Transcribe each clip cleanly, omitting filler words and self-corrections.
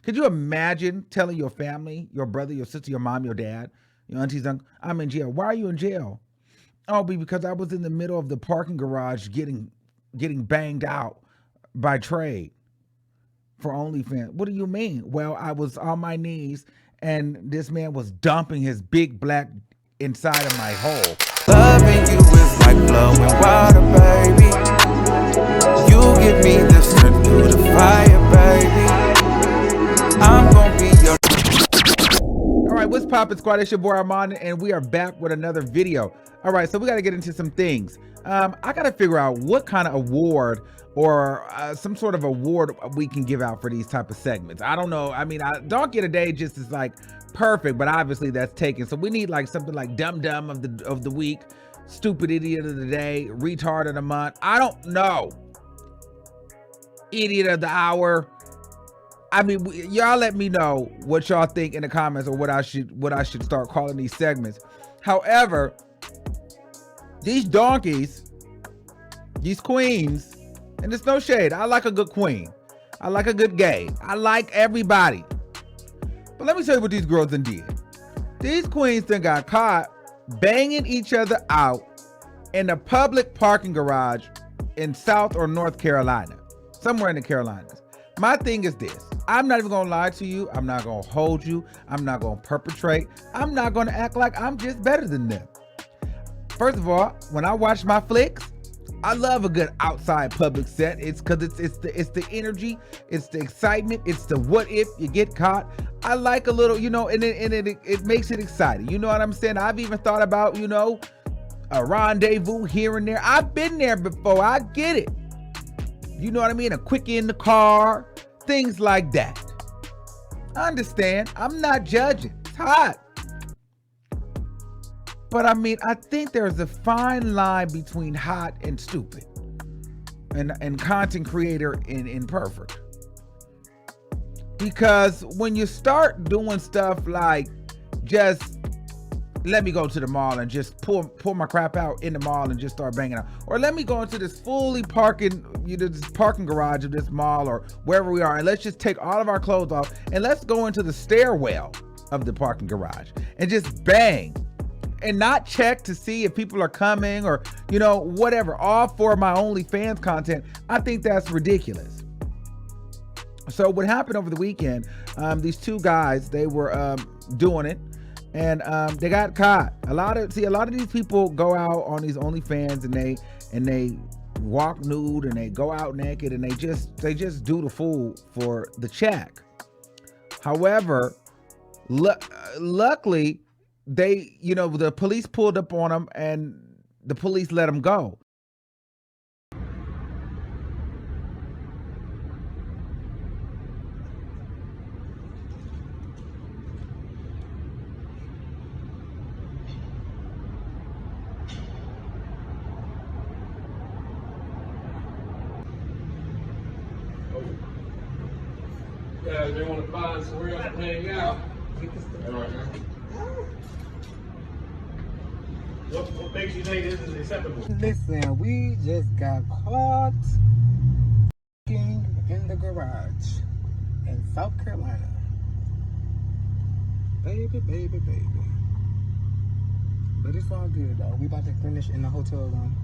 Could you imagine telling your family, your brother, your sister, your mom, your dad, your aunties, uncle, I'm in jail. Why are you in jail? Oh, because I was in the middle of the parking garage getting banged out by trade for OnlyFans. What do you mean? Well, I was on my knees and this man was dumping his big black inside of my hole. Loving you is like flowing water, baby. You give me the strength through the fire, baby. I'm gonna be your... All right, what's poppin', squad? It's your boy Armon, and we are back with another video. All right, so we got to get into some things. I got to figure out what kind of award or some sort of award we can give out for these type of segments. I don't know. I mean, Donkey of the Day just is like perfect, but obviously that's taken. So we need like something like Dumb Dumb of the week, Stupid Idiot of the Day, Retard of the month. I don't know. Idiot of the hour. I mean, y'all let me know what y'all think in the comments, or what I should start calling these segments. However, these donkeys, these queens, and there's no shade. I like a good queen. I like a good gay. I like everybody. But let me tell you what these girls done did. These queens done got caught banging each other out in a public parking garage in South or North Carolina, somewhere in the Carolinas. My thing is this. I'm not even gonna lie to you. I'm not gonna hold you. I'm not gonna perpetrate. I'm not gonna act like I'm just better than them. First of all, when I watch my flicks, I love a good outside public set. It's because it's the energy, it's the excitement, it's the what if you get caught. I like a little, you know, and it makes it exciting. You know what I'm saying? I've even thought about, you know, a rendezvous here and there. I've been there before. I get it. You know what I mean? A quickie in the car, things like that. I understand. I'm not judging. It's hot. But I mean, I think there's a fine line between hot and stupid, and content creator and imperfect. Because when you start doing stuff like just let me go to the mall and just pull my crap out in the mall and just start banging out, or let me go into this fully parking garage of this mall or wherever we are, and let's just take all of our clothes off and let's go into the stairwell of the parking garage and just bang and not check to see if people are coming or, you know, whatever, all for my OnlyFans content. I think that's ridiculous. So what happened over the weekend, these two guys, they were doing it, and they got caught. A lot of these people go out on these OnlyFans and they walk nude and they go out naked and they just do the fool for the check. However, luckily, they, you know, the police pulled up on them and the police let them go. Yeah, they want to find somewhere else to hang out. All right, man. What makes you think this is acceptable? Listen, we just got caught in the garage in South Carolina. Baby. But it's all good though. We about to finish in the hotel room.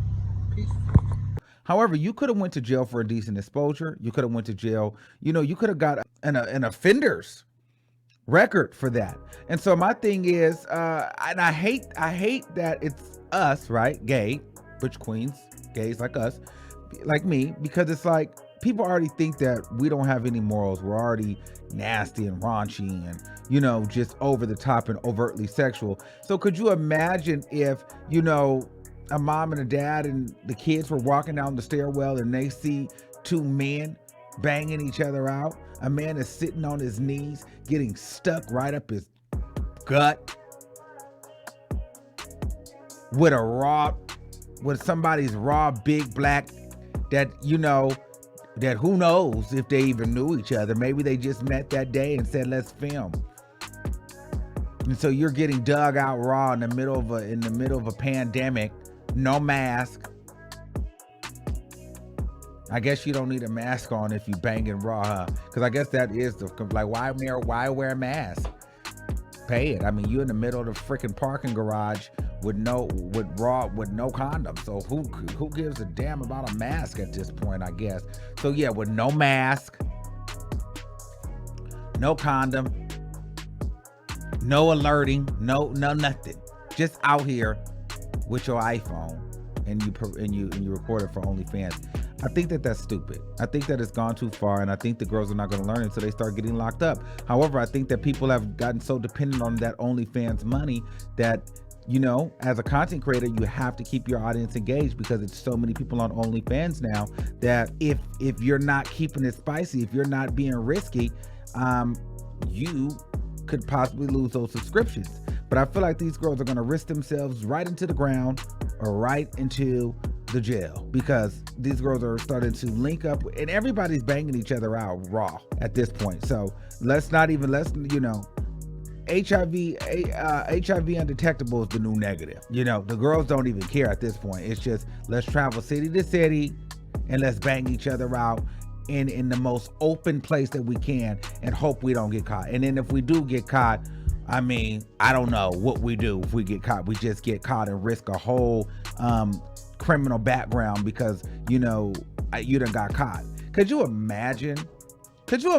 Peace. However, you could have went to jail for indecent exposure. You could have went to jail. You know, you could have got an offender's record for that. And so my thing is, and I hate that it's us, right? Gay, butch queens, gays like us, like me, because it's like people already think that we don't have any morals. We're already nasty and raunchy and, you know, just over the top and overtly sexual. So could you imagine if, you know, a mom and a dad and the kids were walking down the stairwell and they see two men banging each other out? A man is sitting on his knees, getting stuck right up his gut with somebody's raw big black that, you know, that who knows if they even knew each other. Maybe they just met that day and said, let's film. And so you're getting dug out raw in the middle of a pandemic, no mask. I guess you don't need a mask on if you banging raw, huh? Because I guess that is the, like, why wear a mask? Pay it. I mean, you in the middle of the freaking parking garage with no condom. So who gives a damn about a mask at this point, I guess. So yeah, with no mask, no condom, no alerting, no nothing. Just out here with your iPhone and you record it for OnlyFans. I think that that's stupid. I think that it's gone too far, and I think the girls are not going to learn until they start getting locked up. However, I think that people have gotten so dependent on that OnlyFans money that, you know, as a content creator, you have to keep your audience engaged, because it's so many people on OnlyFans now that if you're not keeping it spicy, if you're not being risky, you could possibly lose those subscriptions. But I feel like these girls are going to risk themselves right into the ground or right into the jail, because these girls are starting to link up and everybody's banging each other out raw at this point. So let's you know, HIV undetectable is the new negative. You know, the girls don't even care at this point. It's just, let's travel city to city and let's bang each other out in the most open place that we can and hope we don't get caught. And then if we do get caught, I mean, I don't know what we do if we get caught. We just get caught and risk a whole criminal background because, you know, you done got caught. Could you imagine going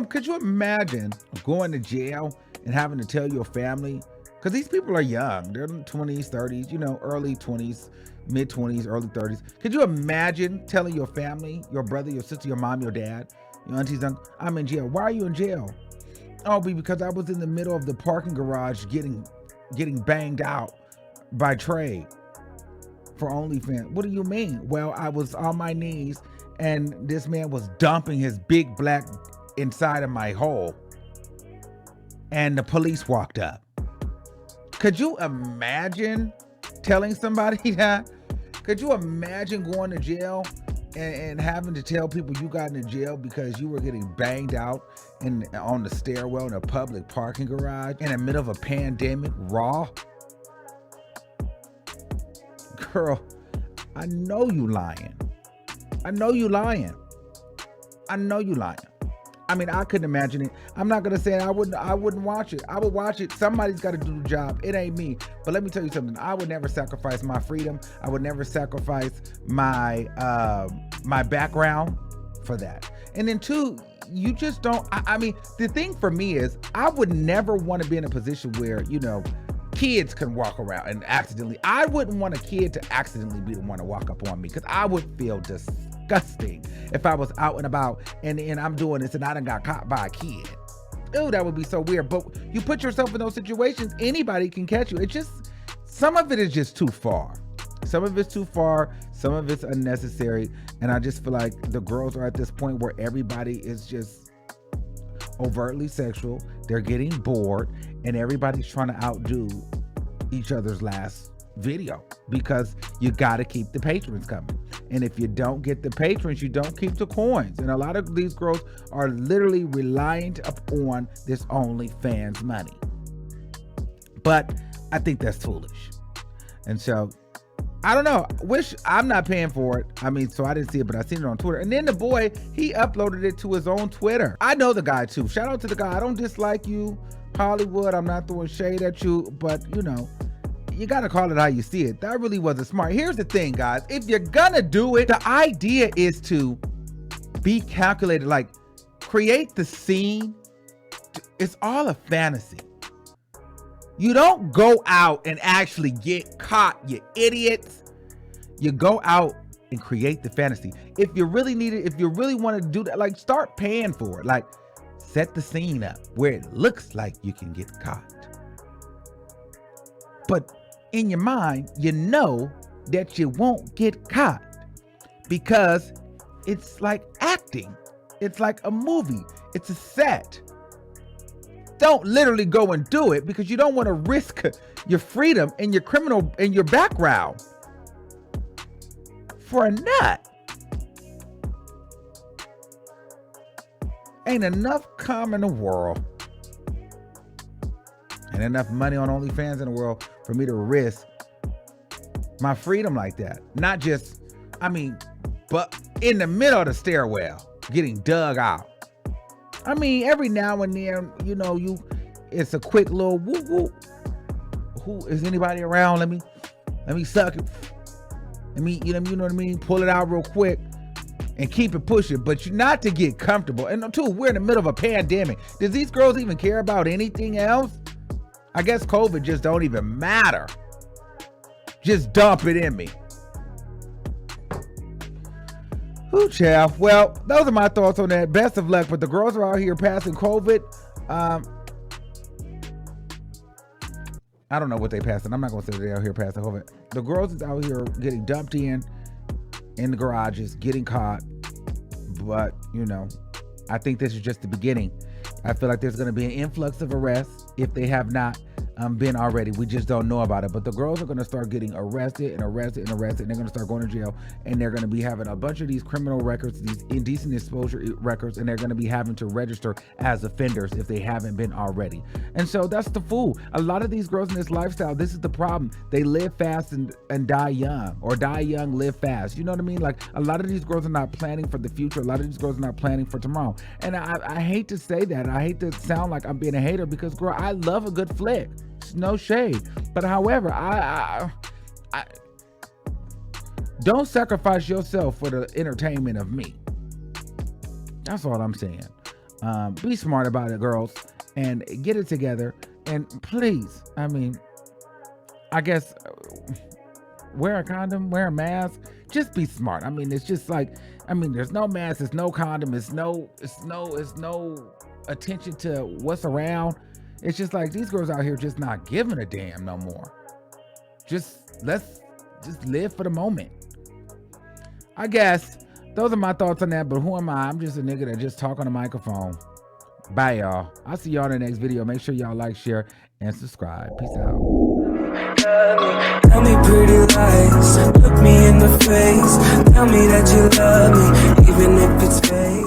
to jail and having to tell your family? Because these people are young. They're in 20s, 30s, you know, early 20s, mid 20s, early 30s. Could you imagine telling your family, your brother, your sister, your mom, your dad, your aunties, I'm in jail. Why are you in jail? Oh, because I was in the middle of the parking garage getting banged out by Trey for OnlyFans. What do you mean? Well, I was on my knees and this man was dumping his big black inside of my hole and the police walked up. Could you imagine telling somebody that? Could you imagine going to jail and having to tell people you got into jail because you were getting banged out on the stairwell in a public parking garage in the middle of a pandemic, raw? Girl, I know you lying. I know you lying. I mean, I couldn't imagine it. I'm not gonna say I wouldn't watch it. I would watch it. Somebody's got to do the job. It ain't me. But let me tell you something. I would never sacrifice my freedom. I would never sacrifice my my background for that. And then two, you just don't. I mean, the thing for me is, I would never want to be in a position where, you know, kids can walk around and accidentally. I wouldn't want a kid to accidentally be the one to walk up on me, because I would feel disgusting if I was out and about and I'm doing this and I done got caught by a kid. Ew, that would be so weird. But you put yourself in those situations, anybody can catch you. It just, some of it is just too far. Some of it's too far, some of it's unnecessary. And I just feel like the girls are at this point where everybody is just overtly sexual. They're getting bored and everybody's trying to outdo each other's last video, because you got to keep the patrons coming. And if you don't get the patrons, you don't keep the coins. And a lot of these girls are literally reliant upon this OnlyFans money. But I think that's foolish. And so, I don't know. Wish I'm not paying for it. I mean, so I didn't see it, but I seen it on Twitter. And then the boy, he uploaded it to his own Twitter. I know the guy too. Shout out to the guy. I don't dislike you, Hollywood. I'm not throwing shade at you, but you know, you gotta call it how you see it. That really wasn't smart. Here's the thing, guys. If you're gonna do it, the idea is to be calculated, like create the scene. It's all a fantasy. You don't go out and actually get caught, you idiots. You go out and create the fantasy. If you really need it, if you really want to do that, like start paying for it. Like set the scene up where it looks like you can get caught. But in your mind, you know that you won't get caught because it's like acting. It's like a movie. It's a set. Don't literally go and do it because you don't want to risk your freedom and your criminal and your background for a nut. Ain't enough cum in the world and enough money on OnlyFans in the world for me to risk my freedom like that. Not just, I mean, but in the middle of the stairwell, getting dug out. I mean, every now and then, you know, it's a quick little whoop whoop. Who is anybody around? Let me suck it. You know what I mean? Pull it out real quick and keep it pushing, but not to get comfortable. And two, we're in the middle of a pandemic. Does these girls even care about anything else? I guess COVID just don't even matter. Just dump it in me. Ooh, child. Well, those are my thoughts on that. Best of luck, but the girls are out here passing COVID. I don't know what they passing. I'm not gonna say they're out here passing COVID. The girls is out here getting dumped in the garages, getting caught. But, you know, I think this is just the beginning. I feel like there's gonna be an influx of arrests if they have not been already. We just don't know about it. But the girls are gonna start getting arrested. And they're gonna start going to jail, and they're gonna be having a bunch of these criminal records, these indecent exposure records, and they're gonna be having to register as offenders if they haven't been already. And so that's the fool. A lot of these girls in this lifestyle, this is the problem. They live fast and die young, or die young, live fast. You know what I mean? Like, a lot of these girls are not planning for the future. A lot of these girls are not planning for tomorrow. And I hate to say that. I hate to sound like I'm being a hater, because, girl, I love a good flick. It's no shade. But however, I don't sacrifice yourself for the entertainment of me. That's all I'm saying. Be smart about it, girls, and get it together. And please, I mean, I guess wear a condom, wear a mask. Just be smart. I mean, it's just like, I mean, there's no mask, it's no condom, it's no attention to what's around. It's just like, these girls out here just not giving a damn no more. Let's live for the moment. I guess those are my thoughts on that, but who am I? I'm just a nigga that just talk on a microphone. Bye, y'all. I'll see y'all in the next video. Make sure y'all like, share, and subscribe. Peace out. Tell me pretty lies, look me in the face. Tell me that you love me, even if it's fake.